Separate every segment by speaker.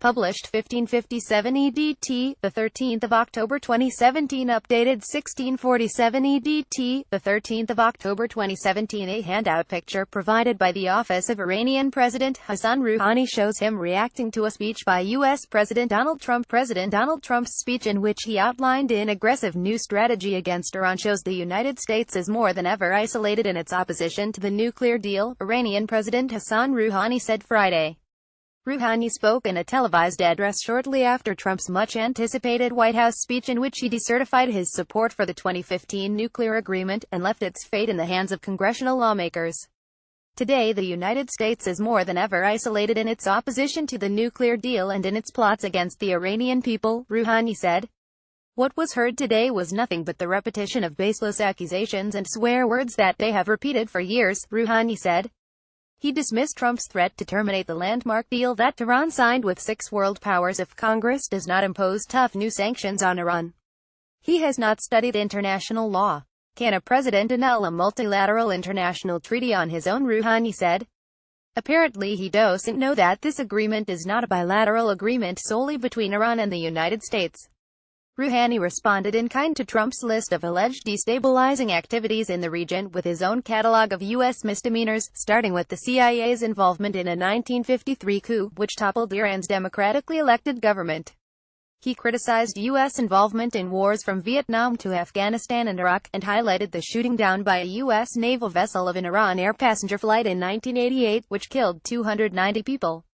Speaker 1: Published 1557 EDT, the 13th of October 2017. Updated 1647 EDT, the 13th of October 2017. A handout picture provided by the office of Iranian President Hassan Rouhani shows him reacting to a speech by U.S. President Donald Trump. President Donald Trump's speech, in which he outlined an aggressive new strategy against Iran, shows the United States is more than ever isolated in its opposition to the nuclear deal, Iranian President Hassan Rouhani said Friday. Rouhani spoke in a televised address shortly after Trump's much-anticipated White House speech, in which he decertified his support for the 2015 nuclear agreement, and left its fate in the hands of congressional lawmakers. Today the United States is more than ever isolated in its opposition to the nuclear deal and in its plots against the Iranian people, Rouhani said. What was heard today was nothing but the repetition of baseless accusations and swear words that they have repeated for years, Rouhani said. He dismissed Trump's threat to terminate the landmark deal that Tehran signed with 6 world powers if Congress does not impose tough new sanctions on Iran. He has not studied international law. Can a president annul a multilateral international treaty on his own? Rouhani said. Apparently he doesn't know that this agreement is not a bilateral agreement solely between Iran and the United States. Rouhani responded in kind to Trump's list of alleged destabilizing activities in the region, with his own catalog of U.S. misdemeanors, starting with the CIA's involvement in a 1953 coup, which toppled Iran's democratically elected government. He criticized U.S. involvement in wars from Vietnam to Afghanistan and Iraq, and highlighted the shooting down by a U.S. naval vessel of an Iran Air passenger flight in 1988, which killed 290 people.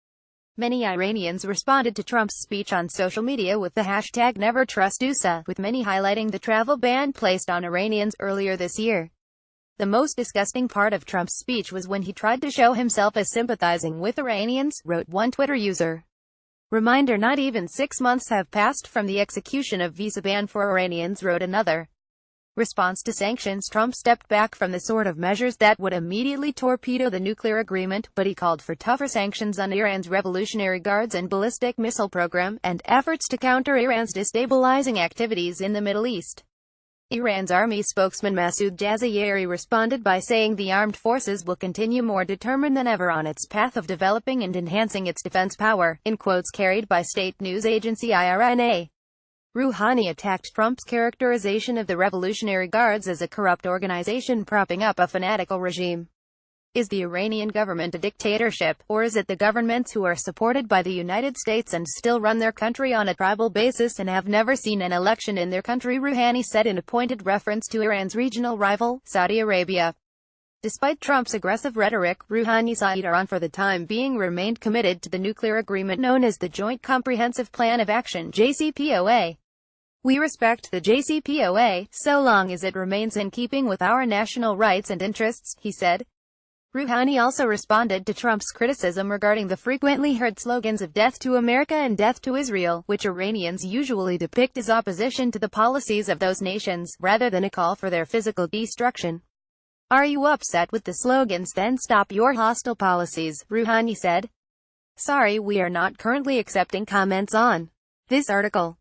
Speaker 1: Many Iranians responded to Trump's speech on social media with the hashtag #NeverTrustUSA, with many highlighting the travel ban placed on Iranians earlier this year. The most disgusting part of Trump's speech was when he tried to show himself as sympathizing with Iranians, wrote one Twitter user. Reminder: not even 6 months have passed from the execution of visa ban for Iranians, wrote another. Response to sanctions: Trump stepped back from the sort of measures that would immediately torpedo the nuclear agreement, but he called for tougher sanctions on Iran's Revolutionary Guards and ballistic missile program, and efforts to counter Iran's destabilizing activities in the Middle East. Iran's army spokesman Masoud Jazayeri responded by saying the armed forces will continue more determined than ever on its path of developing and enhancing its defense power, in quotes carried by state news agency IRNA. Rouhani attacked Trump's characterization of the Revolutionary Guards as a corrupt organization propping up a fanatical regime. Is the Iranian government a dictatorship, or is it the governments who are supported by the United States and still run their country on a tribal basis and have never seen an election in their country? Rouhani said in a pointed reference to Iran's regional rival, Saudi Arabia. Despite Trump's aggressive rhetoric, Rouhani said Iran for the time being remained committed to the nuclear agreement known as the Joint Comprehensive Plan of Action (JCPOA). We respect the JCPOA, so long as it remains in keeping with our national rights and interests, he said. Rouhani also responded to Trump's criticism regarding the frequently heard slogans of "Death to America" and "Death to Israel," which Iranians usually depict as opposition to the policies of those nations, rather than a call for their physical destruction. Are you upset with the slogans? Then stop your hostile policies, Rouhani said. Sorry, we are not currently accepting comments on this article.